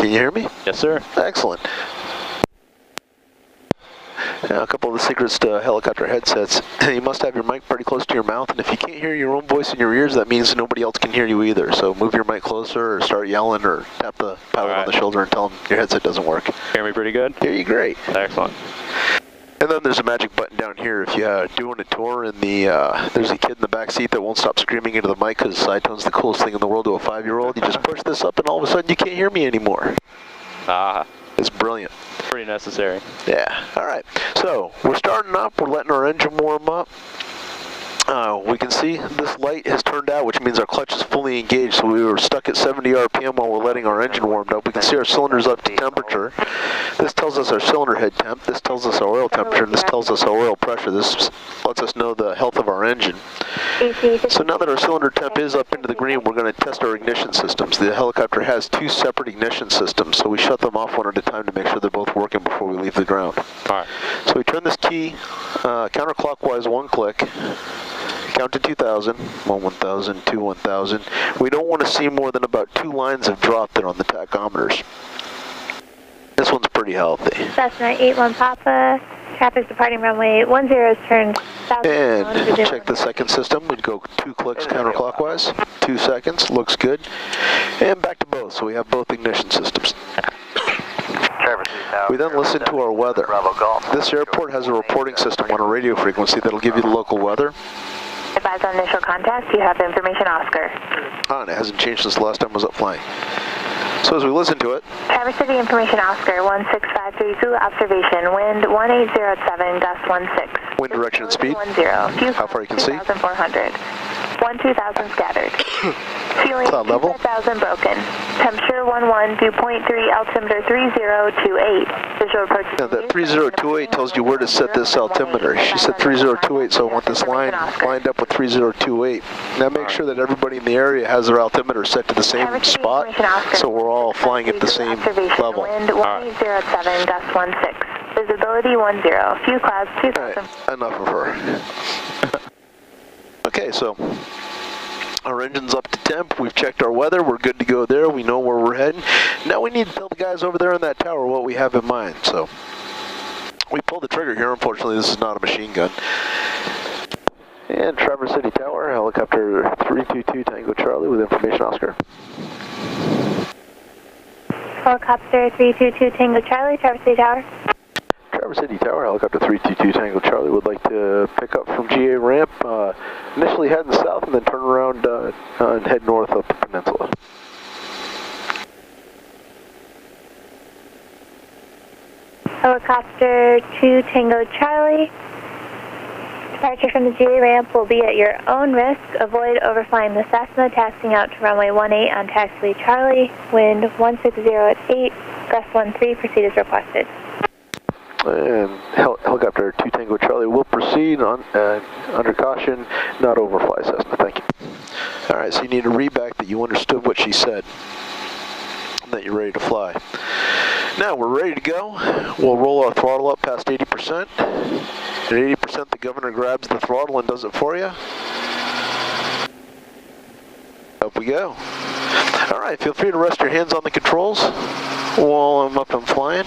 Can you hear me? Yes, sir. Excellent. Now, a couple of the secrets to helicopter headsets. You must have your mic pretty close to your mouth, and if you can't hear your own voice in your ears, that means nobody else can hear you either. So move your mic closer, or start yelling, or tap the pilot on the shoulder and tell them your headset doesn't work. Hear me pretty good? Hear you great. Excellent. And then there's a magic button down here. If you're doing a tour and there's a kid in the back seat that won't stop screaming into the mic because side tone's the coolest thing in the world to a 5-year-old, you just push this up and all of a sudden you can't hear me anymore. Ah. It's brilliant. Pretty necessary. Yeah. All right. So we're starting up. We're letting our engine warm up. We can see this light has turned out, which means our clutch is fully engaged. So we were stuck at 70 RPM while we're letting our engine warm up. We can see our cylinders up to temperature. This tells us our cylinder head temp. This tells us our oil temperature, and this tells us our oil pressure. This lets us know the health of our engine. So now that our cylinder temp is up into the green, we're going to test our ignition systems. The helicopter has 2 separate ignition systems, so we shut them off one at a time to make sure they're both working before we leave the ground. All right. So we turn this key counterclockwise 1 click. Count to 2,000, 1, 1,000, 2, 1,000. We don't want to see more than about 2 lines of drop there on the tachometers. This one's pretty healthy. Cessna 81 Papa, traffic departing runway 10 is turned south. And check the second system. We'd go 2 clicks counterclockwise, 2 seconds, looks good. And back to both, so we have both ignition systems. We then listen to our weather. This airport has a reporting system on a radio frequency that'll give you the local weather. Advise on initial contact, you have information Oscar. And it hasn't changed since the last time I was up flying. So as we listen to it. Traverse City information Oscar, 16530 Zulu observation, wind 1807, gust 16. Wind direction and speed. 10. How far you can see? 2,400. 1,2000 scattered. Feeling Cloud level. 2,000 broken. Temperature 11, dew point 3, altimeter 3028. Visual approach. Now that 3028 tells you where to set this altimeter. She said 3028, so I want this line lined up with 3028. Now make sure that everybody in the area has their altimeter set to the same spot, so we're all flying at the same level. Wind 1807, gust 16. Visibility 10. Few clouds 2,000. Right, enough of her. Okay, so our engine's up to temp. We've checked our weather. We're good to go there. We know where we're heading. Now we need to tell the guys over there in that tower what we have in mind. So we pull the trigger here. Unfortunately, this is not a machine gun. And Traverse City Tower, helicopter 322 Tango Charlie with information Oscar. Helicopter 322 Tango Charlie, Traverse City Tower. Traverse City Tower, helicopter 322 Tango Charlie would like to pick up from GA ramp, initially heading south and then turn around and head north up the peninsula. Helicopter 2 Tango Charlie. Departure from the GA ramp will be at your own risk. Avoid overflying the Cessna, taxiing out to runway 18 on taxiway Charlie. Wind 160 at 8, gust 13, proceed as requested. And helicopter 2 Tango Charlie will proceed on under caution, not overfly Cessna. Thank you. All right, so you need to read back that you understood what she said, and that you're ready to fly. Now we're ready to go. We'll roll our throttle up past 80%. At 80%, the governor grabs the throttle and does it for you. Up we go. All right, feel free to rest your hands on the controls while I'm up and flying.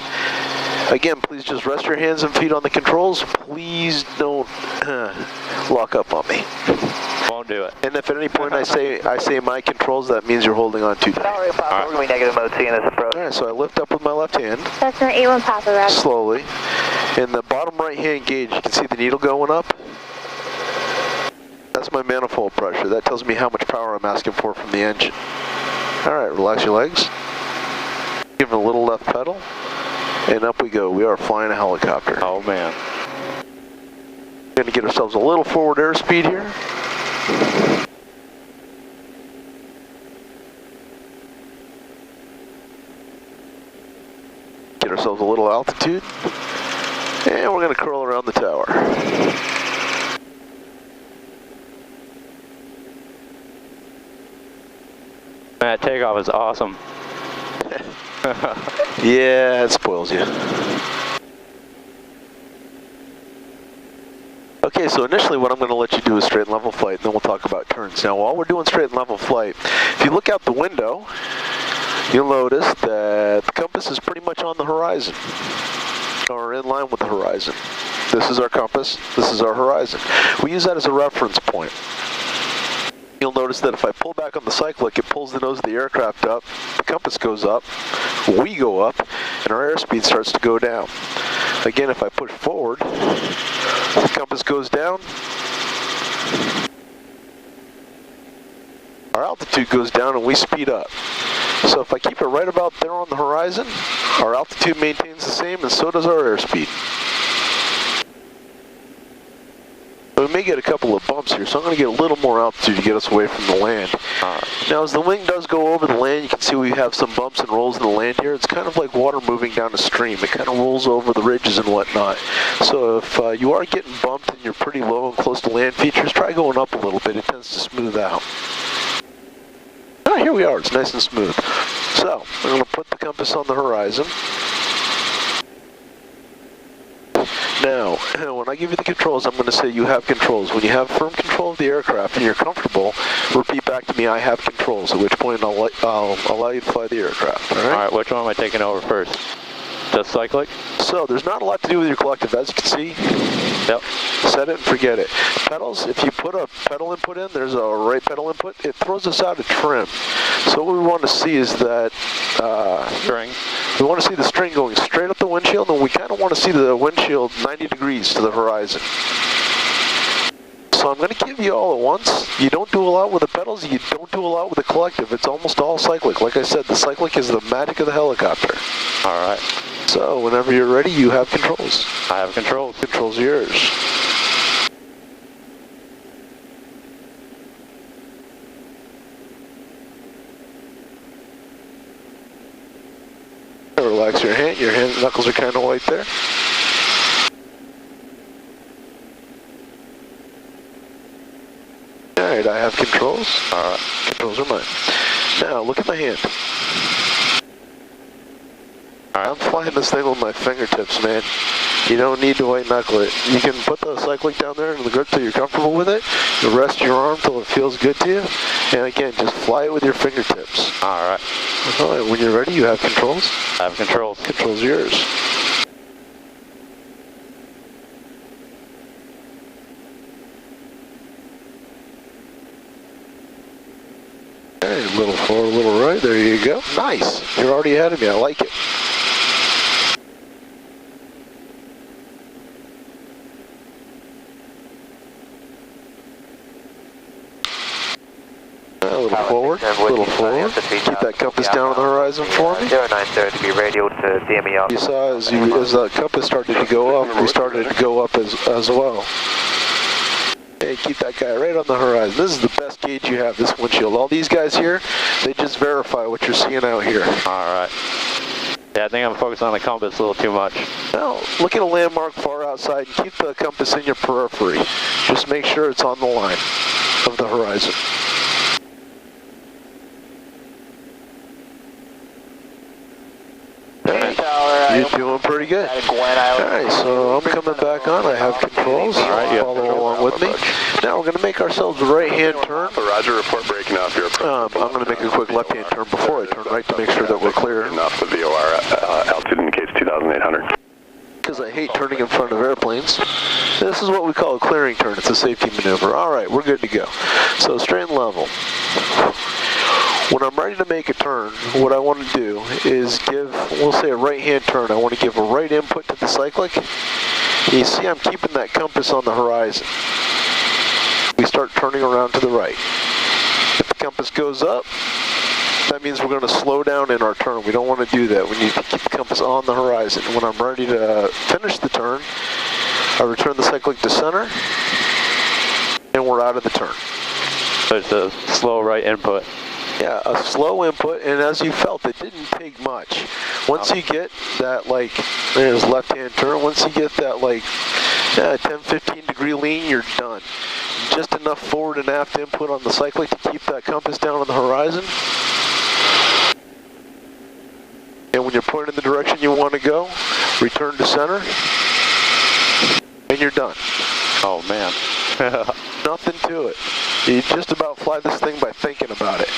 Again, please just rest your hands and feet on the controls. Please don't lock up on me. Won't do it. And if at any point I say my controls, that means you're holding on too tight. All right. We're going to be negative mode C in this approach. All right, so I lift up with my left hand. Cessna 81 Papa, Roger. Slowly. In the bottom right hand gauge, you can see the needle going up. That's my manifold pressure. That tells me how much power I'm asking for from the engine. All right, relax your legs. Give it a little left pedal. And up we go. We are flying a helicopter. Oh, man. We're going to get ourselves a little forward airspeed here. Get ourselves a little altitude. And we're going to curl around the tower. That takeoff is awesome. Yeah, it spoils you. Okay, so initially what I'm going to let you do is straight and level flight, and then we'll talk about turns. Now, while we're doing straight and level flight, if you look out the window, you'll notice that the compass is pretty much on the horizon, or in line with the horizon. This is our compass, this is our horizon. We use that as a reference point. You'll notice that if I pull back on the cyclic, it pulls the nose of the aircraft up, the compass goes up, we go up, and our airspeed starts to go down. Again, if I push forward, the compass goes down, our altitude goes down, and we speed up. So if I keep it right about there on the horizon, our altitude maintains the same, and so does our airspeed. We may get a couple of bumps here, so I'm going to get a little more altitude to get us away from the land. Now, as the wing does go over the land, you can see we have some bumps and rolls in the land here. It's kind of like water moving down a stream. It kind of rolls over the ridges and whatnot. So if you are getting bumped and you're pretty low and close to land features, try going up a little bit. It tends to smooth out. Here we are. It's nice and smooth. So, I'm going to put the compass on the horizon. Now, when I give you the controls, I'm going to say you have controls. When you have firm control of the aircraft and you're comfortable, repeat back to me, I have controls, at which point I'll allow you to fly the aircraft. All right? All right, which one am I taking over first? Just cyclic? So, there's not a lot to do with your collective, as you can see. Yep. Set it and forget it. Pedals, if you put a pedal input in, there's a right pedal input, it throws us out of trim. So what we want to see is that String. we want to see the string going straight up the windshield, and we kind of want to see the windshield 90 degrees to the horizon. So I'm going to give you all at once. You don't do a lot with the pedals, you don't do a lot with the collective. It's almost all cyclic. Like I said, the cyclic is the magic of the helicopter. All right. So whenever you're ready, you have controls. I have controls. Controls are yours. Relax your hand knuckles are kind of white there. Alright, I have controls. Alright, controls are mine. Now, look at my hand. I'm flying this thing with my fingertips, man. You don't need to white knuckle it. You can put the cyclic down there in the grip till you're comfortable with it. You rest your arm till it feels good to you. And again, just fly it with your fingertips. All right. Alright, when you're ready, you have controls. I have controls. Controls are yours. Alright, a little forward, a little right. There you go. Nice. You're already ahead of me. I like it. A little forward, a little forward. Keep that compass down on the horizon for me. 090 to be radial to DME up. You saw as the compass started to go up, we started to go up as well. Hey, keep that guy right on the horizon. This is the best gauge you have, this windshield. All these guys here, they just verify what you're seeing out here. All right. Yeah, I think I'm focused on the compass a little too much. Now, look at a landmark far outside and keep the compass in your periphery. Just make sure it's on the line of the horizon. You're doing pretty good. Alright, so I'm coming back on. I have controls. Alright, follow along with me. Now we're going to make ourselves a right-hand turn. Roger, report breaking off your approach. I'm going to make a quick left-hand turn before I turn right to make sure that we're clear. Enough, the VOR altitude indicates 2,800. Because I hate turning in front of airplanes. This is what we call a clearing turn. It's a safety maneuver. Alright, we're good to go. So straight and level. When I'm ready to make a turn, what I want to do is give, we'll say a right-hand turn. I want to give a right input to the cyclic. You see I'm keeping that compass on the horizon. We start turning around to the right. If the compass goes up, that means we're going to slow down in our turn. We don't want to do that. We need to keep the compass on the horizon. When I'm ready to finish the turn, I return the cyclic to center, and we're out of the turn. So it's a slow right input. Yeah, a slow input, and as you felt, it didn't take much. Once you get that, like, there's left-hand turn, once you get that, like, 10-15 degree lean, you're done. Just enough forward and aft input on the cyclic to keep that compass down on the horizon. And when you're pointing in the direction you want to go, return to center, and you're done. Oh, man. Nothing to it. You just about fly this thing by thinking about it.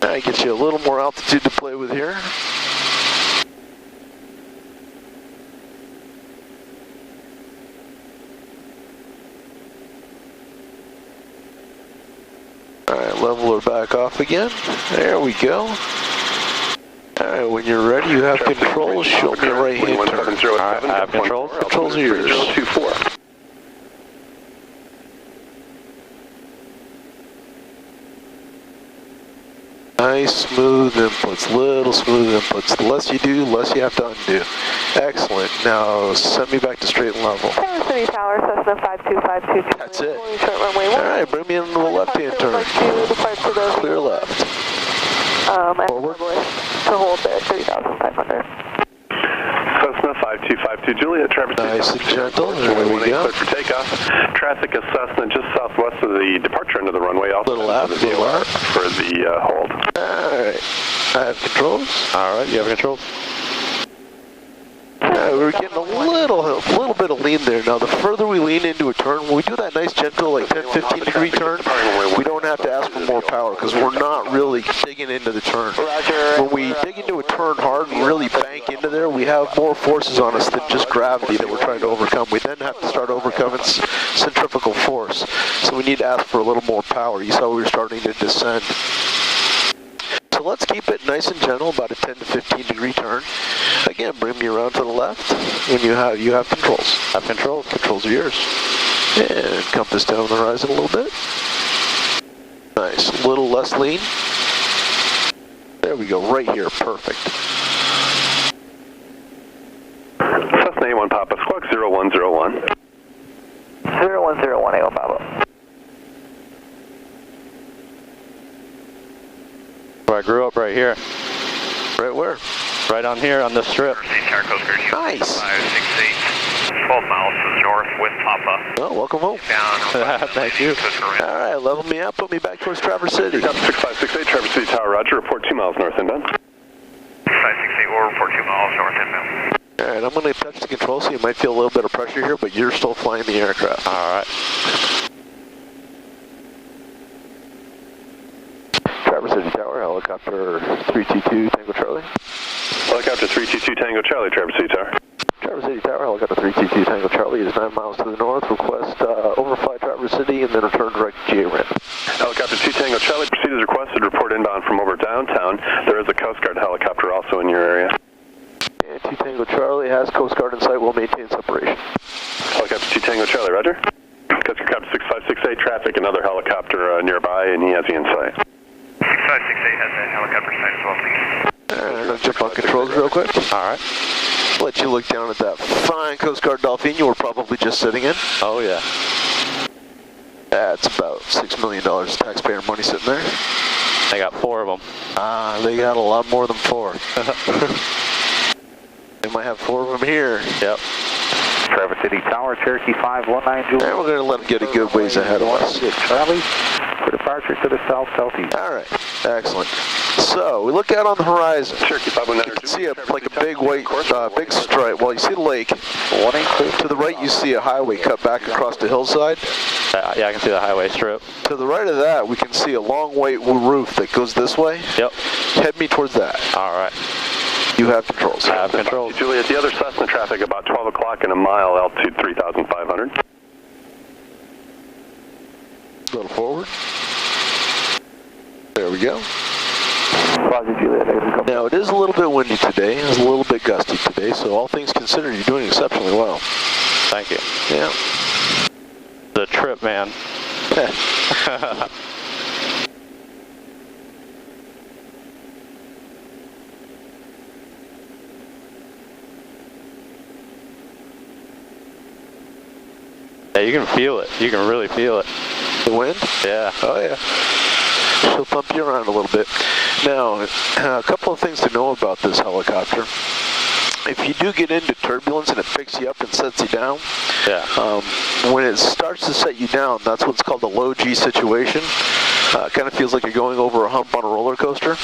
Alright, get you a little more altitude to play with here. Alright, level her back off again. There we go. Alright, when you're ready, you have controls. Show me a right hand turn. Alright, I have controls. Controls are yours. 024. Nice, smooth inputs, little smooth inputs. The less you do, the less you have to undo. Excellent. Now, send me back to straight and level. Traverse City Tower, Cessna 52522. That's it. Short runway 1. Alright, bring me into the left-hand turn. Clear left. Forward. To hold there, 3,500. Cessna 5252 Juliet, Traverse City. Nice and gentle. There we go. Clear for takeoff. Traffic is Cessna just southwest of the departure end of the runway. Also Little left, for the little VOR left. for the hold. Alright. I have controls. Alright, you have controls. We were getting a little bit of lean there. Now, the further we lean into a turn, when we do that nice gentle, like 10, 15 degree turn, we don't have to ask for more power because we're not really digging into the turn. When we dig into a turn hard and really bank into there, we have more forces on us than just gravity that we're trying to overcome. We then have to start overcoming centrifugal force. So we need to ask for a little more power. You saw we were starting to descend. So let's keep it nice and gentle, about a 10 to 15 degree turn. Again, bring me around to the left, and you have controls. I have controls. Controls are yours. And compass down the horizon a little bit. Nice, a little less lean. There we go, right here, perfect. Cessna A1 Papa, squawk 0101. 0101 A1 Papa. Where I grew up right here. Right where? Right on here on this strip. Nice. 568, 12 miles to the north with Papa. Well, welcome home. Down. Thank you. All right, level me up, put me back towards Traverse City. Got 6568 Traverse City Tower, roger. Report 2 miles north inbound. 568, we'll report 2 miles north inbound. All right, I'm going to touch the control, so you might feel a little bit of pressure here, but you're still flying the aircraft. Alright. Traverse City Tower, helicopter 322 Tango Charlie. Helicopter 322 Tango Charlie, Traverse City Tower. Traverse City Tower, helicopter 322 Tango Charlie is 9 miles to the north. Request overfly Traverse City and then return direct to GA ramp. Helicopter 2 Tango Charlie, proceed as requested. Report inbound from over downtown. There is a Coast Guard helicopter also in your area. And 2 Tango Charlie has Coast Guard in sight, will maintain separation. Helicopter 2 Tango Charlie, roger. Coast Guard 6568, traffic, another helicopter nearby, and he has you in sight. 6568 has a helicopter site as well, please. Alright, I'll jump on controls real quick. Alright. Let you look down at that fine Coast Guard Dolphin you were probably just sitting in. Oh yeah. That's about $6 million of taxpayer money sitting there. They got 4 of them. Ah, they got a lot more than 4. They might have 4 of them here. Yep. Traverse City Tower, Cherokee 519 Juliet. And we're going to let them get a good ways ahead of us. Charlie, for departure to the south-southeast. All right, excellent. So we look out on the horizon. Cherokee 519 You can see like a big white, big stripe. Well, you see the lake. To the right, you see a highway cut back across the hillside. Yeah, I can see the highway strip. To the right of that, we can see a long white roof that goes this way. Yep. Head me towards that. Alright. You have controls. I have controls. Juliet, the other Cessna traffic about 12 o'clock in a mile, altitude 3,500. A little forward. There we go. Roger, Juliet. Now, it is a little bit windy today. It's a little bit gusty today, so all things considered, you're doing exceptionally well. Thank you. Yeah. The trip, man. Yeah, you can feel it. You can really feel it. The wind? Yeah. Oh, yeah. She'll thump you around a little bit. Now, a couple of things to know about this helicopter. If you do get into turbulence and it picks you up and sets you down, Yeah. when it starts to set you down, that's what's called a low G situation. It kind of feels like you're going over a hump on a roller coaster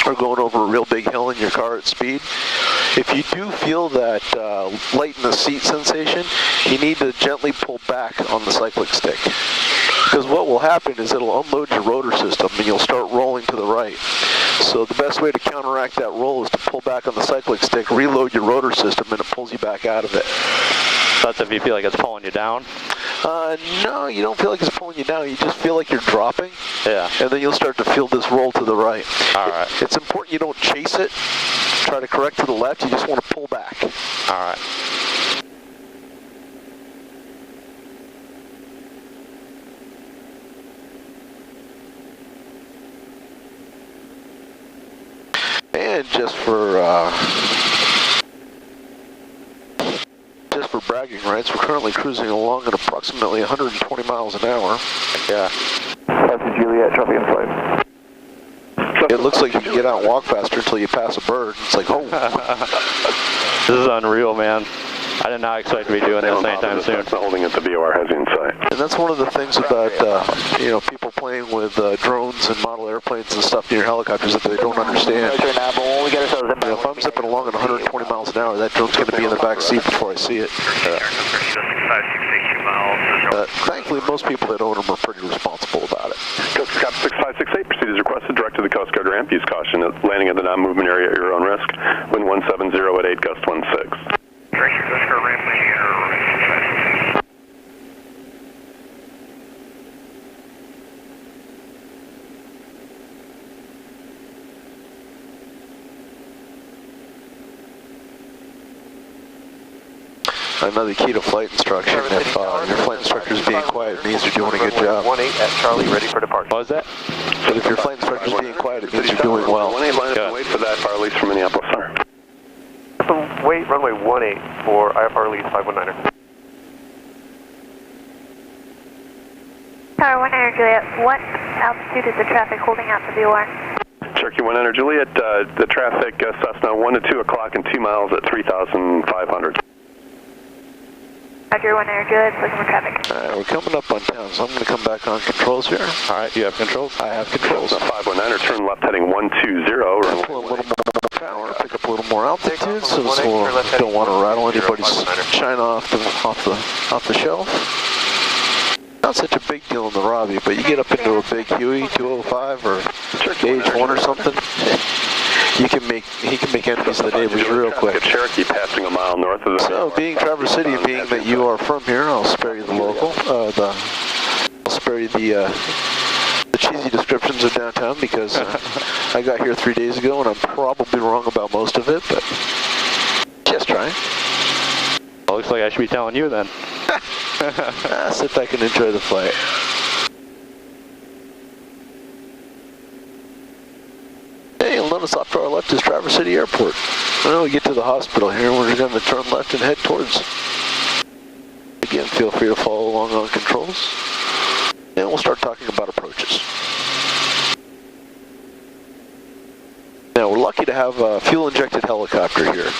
or going over a real big hill in your car at speed. If you do feel that light in the seat sensation, you need to gently pull back on the cyclic stick. Because what will happen is it'll unload your rotor system and you'll start rolling to the right. So the best way to counteract that roll is to pull back on the cyclic stick, reload your rotor system, and it pulls you back out of it. That's if you feel like it's pulling you down? No, you don't feel like it's pulling you down. You just feel like you're dropping. Yeah. And then you'll start to feel this roll to the right. All right. It's important you don't chase it, try to correct to the left. You just want to pull back. All right. And just for bragging rights, we're currently cruising along at approximately 120 miles an hour. Yeah. That's Juliet, traffic in flight. It looks like you can get out and walk faster until you pass a bird. It's like, oh. This is unreal, man. I did not expect to be doing this anytime soon. That's not holding at the VOR has in sight. And that's one of the things about, people playing with drones and model airplanes and stuff near helicopters that they don't understand. If I'm zipping along at 120 miles an hour, that drone's going to be in the back seat before I see it. Thankfully, most people that own them are pretty responsible about it. Coast Guard 6568, proceed as requested, direct to the Coast Guard ramp. Use caution at landing at the non-movement area at your own risk. Wind 170 at 8, gust 16. Another key to flight instruction, if your flight instructor is being quiet, it means you're doing a good job. 18 at Charlie, ready for departure. What was that? But if your flight instructor is being quiet, it means you're doing well. 18 line up and wait for that for release from Minneapolis Center. Wait, runway 18 for IFR release 519er. Tower 1 Juliet, what altitude is the traffic holding out to VOR? Cherokee 1 Juliet, the traffic Cessna 1 to 2 o'clock and 2 miles at 3,500. Roger 1 Juliet, looking for traffic. Alright, we're coming up on town, so I'm going to come back on controls here. Alright, you have controls? I have controls. 519er, turn left heading 120. Pull a little more power, pick up a little more altitude, so we don't want to rattle anybody's china off the shelf. Not such a big deal in the Robbie, but you get up into a big Huey 205 or Gauge 1 or something, he can make enemies of the neighbors real quick. Cherokee passing a mile north of the. So, being Traverse City, being that you are from here, I'll spare you the local. I'll spare you the cheesy descriptions of downtown because I got here 3 days ago and I'm probably wrong about most of it, but just trying. Well, looks like I should be telling you then. Sit back and enjoy the flight. Hey, you'll notice off to our left is Traverse City Airport. Well, we get to the hospital here, we're going to turn left and head towards. Again, feel free to follow along on controls. And we'll start talking about approaches. Now, we're lucky to have a fuel-injected helicopter here.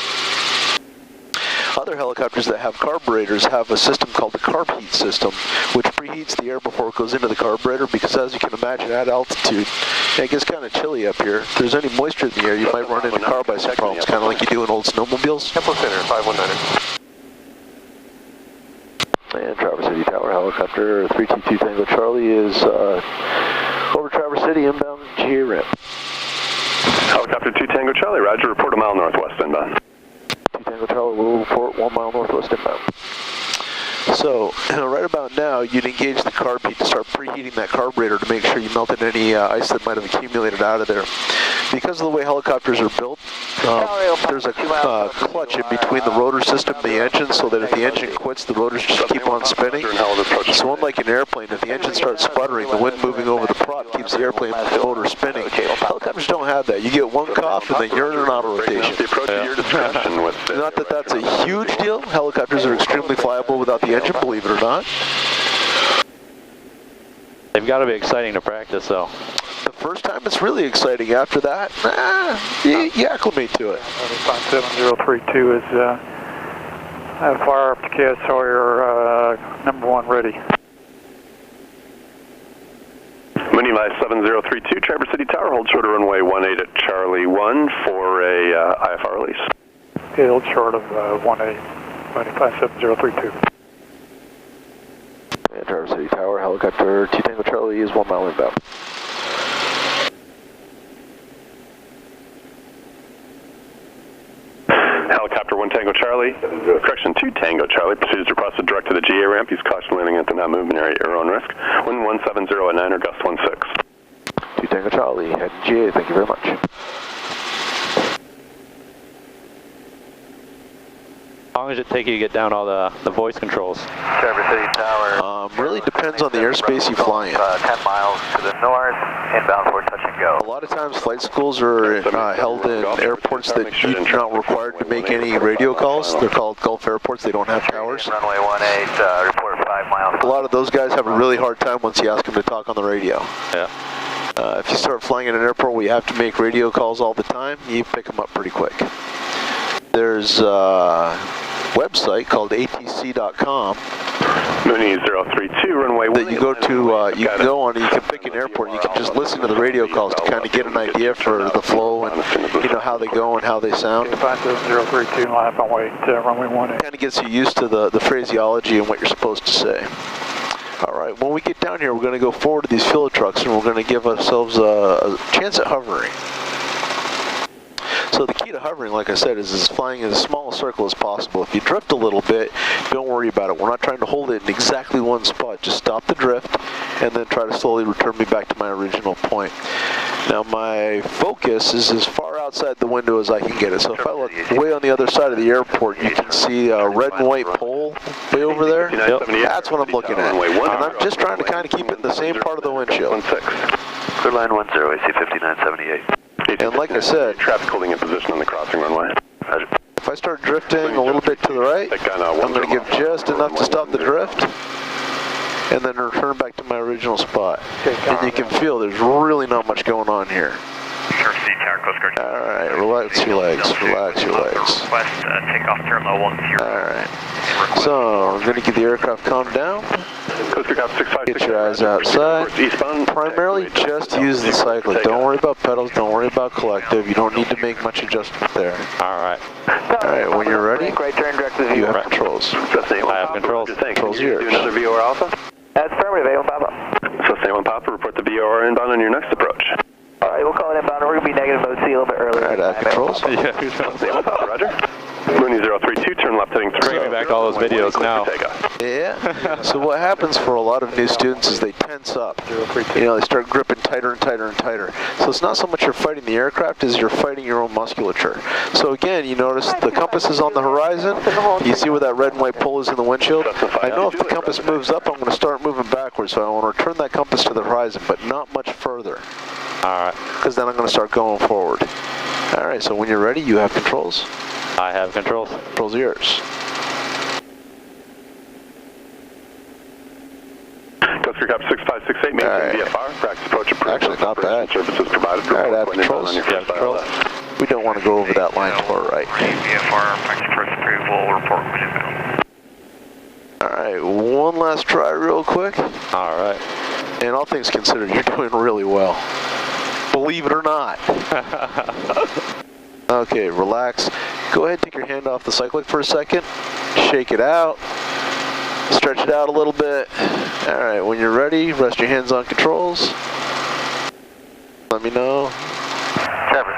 Other helicopters that have carburetors have a system called the carb heat system, which preheats the air before it goes into the carburetor because, as you can imagine, at altitude, it gets kind of chilly up here. If there's any moisture in the air, you might run into carb ice problems, kind of like you do in old snowmobiles. Tempo Center, 519er. And Traverse City Tower helicopter 322 Tango Charlie is over Traverse City, inbound GA ramp. Helicopter 2 Tango Charlie, roger, report a mile northwest inbound. 2 Tango Charlie will report 1 mile northwest inbound. So, right about now, you'd engage the carb heat to start preheating that carburetor to make sure you melted any ice that might have accumulated out of there. Because of the way helicopters are built, there's a clutch in between the rotor system and the engine, so that if the engine quits, the rotors just keep on spinning. So unlike an airplane, if the engine starts sputtering, the wind moving over the prop keeps the airplane motor spinning. Helicopters don't have that. You get one cough and then you're in an auto rotation. Not that that's a huge deal. Helicopters are extremely flyable without the engine, believe it or not. They've got to be exciting to practice, though. The first time it's really exciting. After that, you acclimate to it. 7032 is fire up to Cass Sawyer, number 1 ready. Minimize 7032, Traverse City Tower, hold short of runway 18 at Charlie 1 for a IFR release. Held short of 18, landing 57032. And Traverse City Tower, helicopter 2 Tango Charlie is 1 mile inbound. Helicopter 1 Tango Charlie, correction 2 Tango Charlie, proceeds requested direct to the GA ramp. Use caution landing at the non-movement area at your own risk. Wind 170 at 9 or gust 16. 2 Tango Charlie, head GA, thank you very much. How long does it take you to get down all the voice controls? Traverse City Tower. Really depends on the airspace you fly in. 10 miles to the north, inbound for touch and go. A lot of times flight schools are held in airports that you're not required to make any radio calls. They're called Gulf airports, they don't have towers. Runway 18, report 5 miles. A lot of those guys have a really hard time once you ask them to talk on the radio. Yeah. If you start flying in an airport where you have to make radio calls all the time, you pick them up pretty quick. There's a website called atc.com Mooney 032, runway 1. that you go to, you can go on and you can pick an airport and you can just listen to the radio calls to kind of get an idea for the flow and, you know, how they go and how they sound. 57032, line up on way to runway 18. Kind of gets you used to the phraseology and what you're supposed to say. All right, when we get down here, we're going to go forward to these filler trucks and we're going to give ourselves a chance at hovering. So the key to hovering, like I said, is flying in as small a circle as possible. If you drift a little bit, don't worry about it. We're not trying to hold it in exactly one spot. Just stop the drift and then try to slowly return me back to my original point. Now my focus is as far outside the window as I can get it. So if I look way on the other side of the airport, you can see a red and white pole way over there. Yep. That's what I'm looking at. And I'm just trying to kind of keep it in the same part of the windshield. Clear line 10, AC 5978. And like I said, traffic holding in position on the crossing runway. Roger. if I start drifting a little bit to the right, I'm going to give just enough to stop the drift and then return back to my original spot. And you can feel there's really not much going on here. Alright, relax your legs, relax your legs. Alright, so I'm going to get the aircraft calmed down. Get your eyes outside. Primarily just use the cyclic. Don't worry about pedals, don't worry about collective. You don't need to make much adjustment there. Alright. Alright, when you're ready, you have controls. I have controls. Controls yours. Another VOR Alpha? That's affirmative, A1 Papa. So stay on Papa, report the VOR inbound on your next approach. Alright, we'll call it inbound. We're going to be negative mode C a little bit earlier. Alright, I have controls. Yeah. Stay on Papa, Roger. Mooney 032, turn left heading 3. Bring me back all those videos now. Yeah. So what happens for a lot of new students is they tense up. You know, they start gripping tighter and tighter and tighter. So it's not so much you're fighting the aircraft as you're fighting your own musculature. So again, you notice the compass is on the horizon. You see where that red and white pole is in the windshield? I know if the compass moves up, I'm going to start moving backwards. So I want to return that compass to the horizon, but not much further. Alright. Because then I'm going to start going forward. Alright, so when you're ready, you have controls. I have controls. Controls yours. Coast Guard 6568, maintain VFR, practice approach approved. Actually, not bad. Services provided. Alright, I have controls. On your first controls. We don't want to go over that line to our right. VFR, practice approach approval, report when inbound. Alright, one last try real quick. Alright. And all things considered, you're doing really well. Believe it or not. Okay, relax. Go ahead, take your hand off the cyclic for a second. Shake it out. Stretch it out a little bit. Alright, when you're ready, rest your hands on controls. Let me know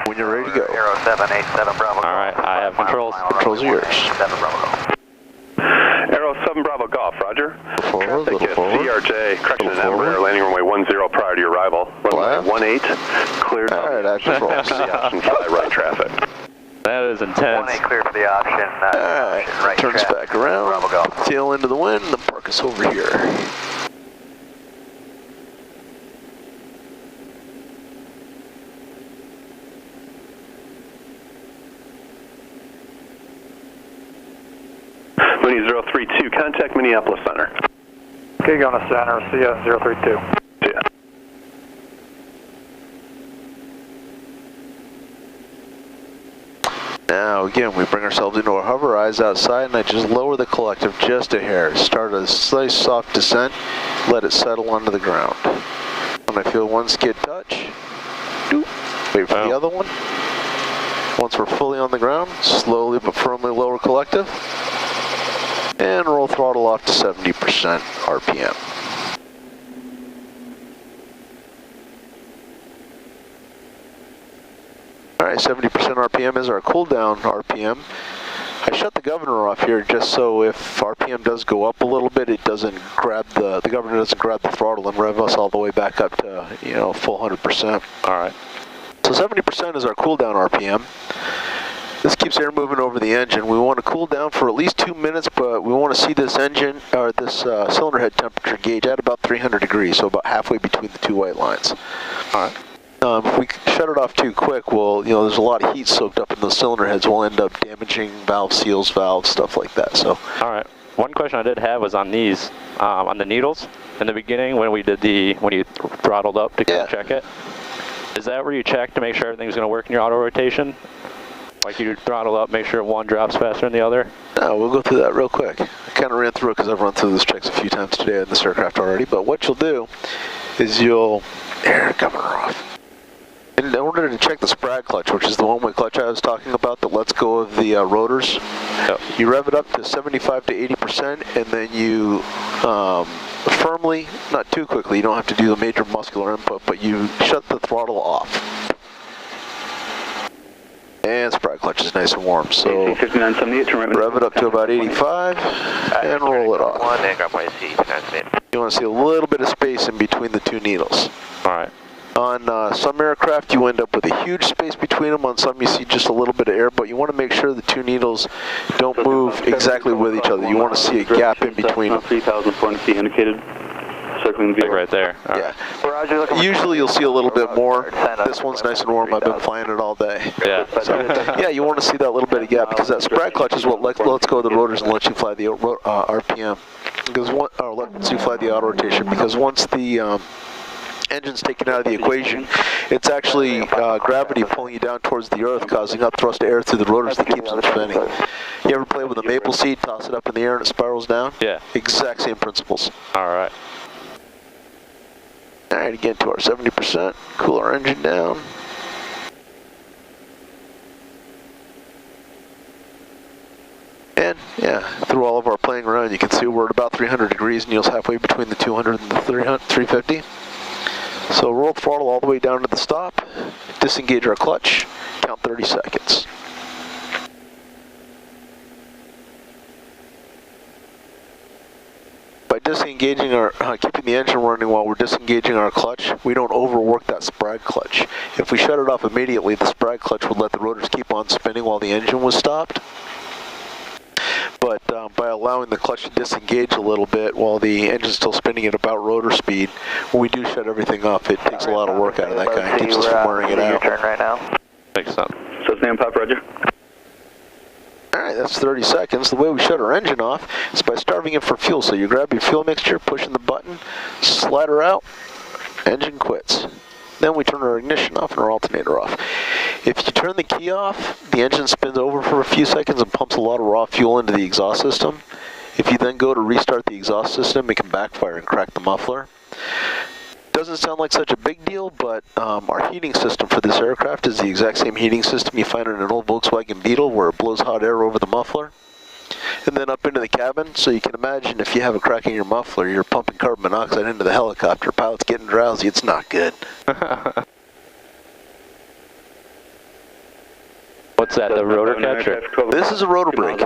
when you're ready to go. Aero 787 Bravo. Alright, I have controls. Controls are yours. 7 Bravo. Aero 7 Bravo Golf, Roger. Forward, little forward. CRJ, correction Little and forward. Embraer, landing runway 10 prior to your arrival. Runway Left. 18, cleared. Alright, I have controls. The option fly right traffic. That is intense. 18 clear for the option. Alright, Right turn us traffic. back around. Bravo Golf. Tail into the wind, then park us over here. Mooney 032, contact Minneapolis Center. Okay, going to center, CS 032. See ya. Now again, we bring ourselves into our hover, eyes outside, and I just lower the collective just a hair. Start a slight soft descent, let it settle onto the ground. When I feel one skid touch, doop, wait for the other one. Once we're fully on the ground, slowly but firmly lower collective. And roll throttle off to 70% RPM. Alright, 70% RPM is our cool down RPM. I shut the governor off here just so if RPM does go up a little bit, it doesn't grab the governor doesn't grab the throttle and rev us all the way back up to, you know, full 100%. Alright. So 70% is our cool down RPM. This keeps air moving over the engine. We want to cool down for at least 2 minutes, but we want to see this engine, or this cylinder head temperature gauge at about 300 degrees, so about halfway between the two white lines. Alright. If we shut it off too quick, well, you know, there's a lot of heat soaked up in those cylinder heads. We'll end up damaging valve seals, valves, stuff like that. So. All right. One question I did have was on these, on the needles. In the beginning, when you throttled up to check it, is that where you check to make sure everything's going to work in your auto rotation? Like you throttle up, make sure one drops faster than the other? No, we'll go through that real quick. I kind of ran through it because I've run through this checks a few times today in this aircraft already. But what you'll do is you'll air governor off. In order to check the Sprag clutch, which is the one-way clutch I was talking about that lets go of the rotors, you rev it up to 75 to 80%, and then you firmly, not too quickly, you don't have to do the major muscular input, but you shut the throttle off. And Sprag clutch is nice and warm, so rev it up to about 85 and roll it off. You want to see a little bit of space in between the two needles. All right. On some aircraft, you end up with a huge space between them. On some, you see just a little bit of air, but you want to make sure the two needles don't move exactly with each other. You want to see a gap in between them. 3,400 feet indicated. Circling the like right there. All yeah. Right. Usually you'll see a little bit more. This one's nice and warm. I've been flying it all day. Yeah. So, yeah, you want to see that little bit of gap because that Sprag clutch is what lets go of the rotors and lets you fly the RPM. Because lets you fly the auto rotation. Because once the engine's taken out of the equation, it's actually gravity pulling you down towards the earth, causing upthrust air through the rotors that keeps them spinning. You ever play with a maple seed, toss it up in the air and it spirals down? Yeah. Exact same principles. All right. All right, again to our 70%, cool our engine down. And yeah, through all of our playing around, you can see we're at about 300 degrees, Neil's halfway between the 200 and the 350. So roll the throttle all the way down to the stop, disengage our clutch, count 30 seconds. By disengaging keeping the engine running while we're disengaging our clutch, we don't overwork that Sprag clutch. If we shut it off immediately, the Sprag clutch would let the rotors keep on spinning while the engine was stopped. But by allowing the clutch to disengage a little bit while the engine's still spinning at about rotor speed, when we do shut everything off, it takes a lot of work out of that guy. It keeps us from wearing it out. Turn right now. Makes sense. So stand pop, Roger. Alright, that's 30 seconds. The way we shut our engine off is by starving it for fuel. So you grab your fuel mixture, pushing the button, slide her out, engine quits. Then we turn our ignition off and our alternator off. If you turn the key off, the engine spins over for a few seconds and pumps a lot of raw fuel into the exhaust system. If you then go to restart the exhaust system, it can backfire and crack the muffler. Doesn't sound like such a big deal, but our heating system for this aircraft is the exact same heating system you find in an old Volkswagen Beetle, where it blows hot air over the muffler and then up into the cabin. So you can imagine if you have a crack in your muffler, you're pumping carbon monoxide into the helicopter. Pilot's getting drowsy. It's not good. What's that, the rotor catcher? This is a rotor brake.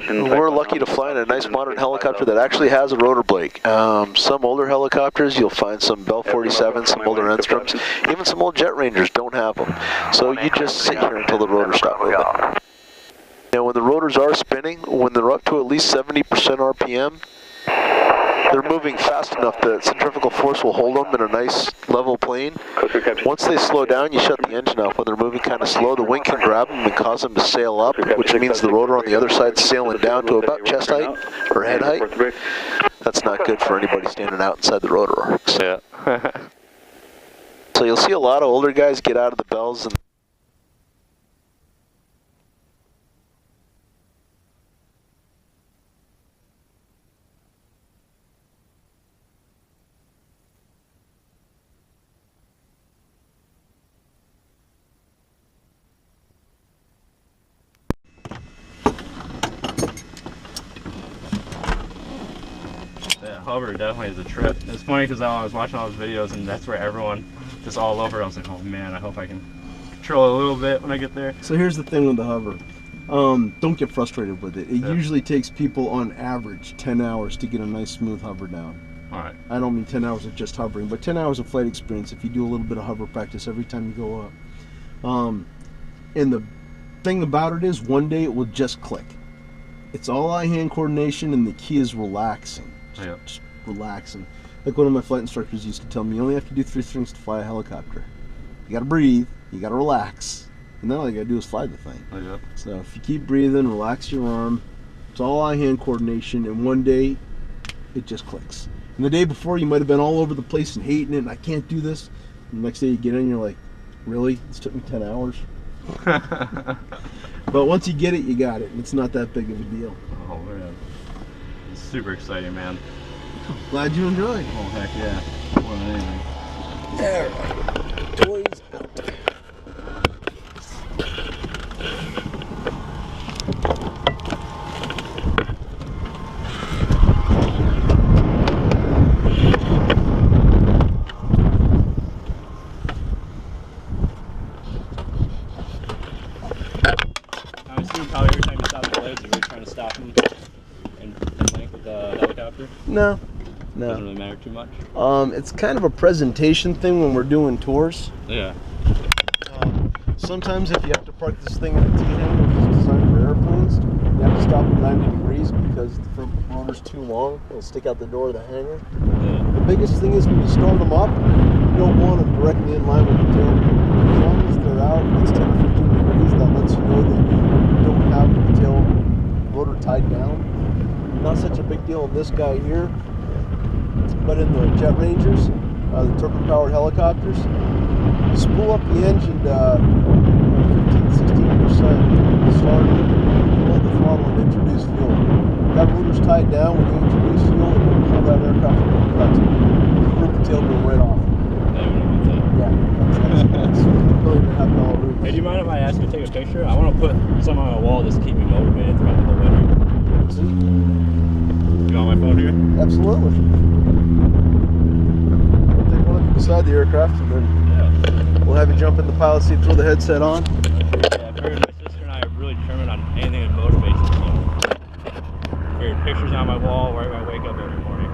We're lucky to fly in a nice modern helicopter that actually has a rotor brake. Some older helicopters, you'll find some Bell 47s, some older Enstroms, even some old Jet Rangers don't have them. So you just sit here until the rotor stops moving. Now when the rotors are spinning, when they're up to at least 70% RPM, they're moving fast enough that centrifugal force will hold them in a nice level plane. Once they slow down, you shut the engine off. When they're moving kind of slow, the wing can grab them and cause them to sail up, which means the rotor on the other side is sailing down to about chest height or head height. That's not good for anybody standing out inside the rotor arcs. Yeah. So you'll see a lot of older guys get out of the bells and hover definitely is a trip. It's funny because I was watching all those videos and that's where everyone just all over. I was like, oh man, I hope I can control it a little bit when I get there. So here's the thing with the hover. Don't get frustrated with it. It Yeah. usually takes people on average 10 hours to get a nice smooth hover down. Alright. I don't mean 10 hours of just hovering, but 10 hours of flight experience if you do a little bit of hover practice every time you go up. And the thing about it is one day it will just click. It's all eye-hand coordination and the key is relaxing. Just relaxing. Like one of my flight instructors used to tell me, you only have to do 3 things to fly a helicopter. You gotta breathe, you gotta relax, and then all you gotta do is fly the thing. So if you keep breathing, relax your arm, it's all eye-hand coordination, and one day it just clicks. And the day before you might have been all over the place and hating it, and I can't do this. And the next day you get in and you're like, really? This took me 10 hours? But once you get it, you got it. And it's not that big of a deal. Oh man. It's super exciting, man. Glad you enjoyed. Oh heck yeah. More than anything. Alright. Toys out. I assume probably every time you stop the blades, you're really trying to stop them in length with the helicopter. No. Doesn't really matter too much. It's kind of a presentation thing when we're doing tours. Yeah. Sometimes if you have to park this thing in a T-hangar, which is designed for airplanes, you have to stop at 90 degrees because the front rotor's too long. It'll stick out the door of the hangar. Yeah. The biggest thing is when you start them up, you don't want them directly in line with the tail. As long as they're out at least 10 or 15 degrees, that lets you know that you don't have the tail rotor tied down. Not such a big deal in this guy here, but in the Jet Rangers, the turbine-powered helicopters, you spool up the engine 15-16%, start, hold the throttle and introduce fuel. That rotor's tied down. When you introduce fuel, it will pull that aircraft and cut it. Rip the tail go right off. Yeah, that's really to have all roofs. Hey, do you mind if I ask you to take a picture? I want to put some on my wall just to keep me motivated throughout the whole winter. You want my phone here? Absolutely. We'll take one of you beside the aircraft and then we'll have you jump in the pilot seat, throw the headset on. Yeah, I figured my sister and I are really determined on anything that motivates us. So, I figured pictures on my wall where I wake up every morning.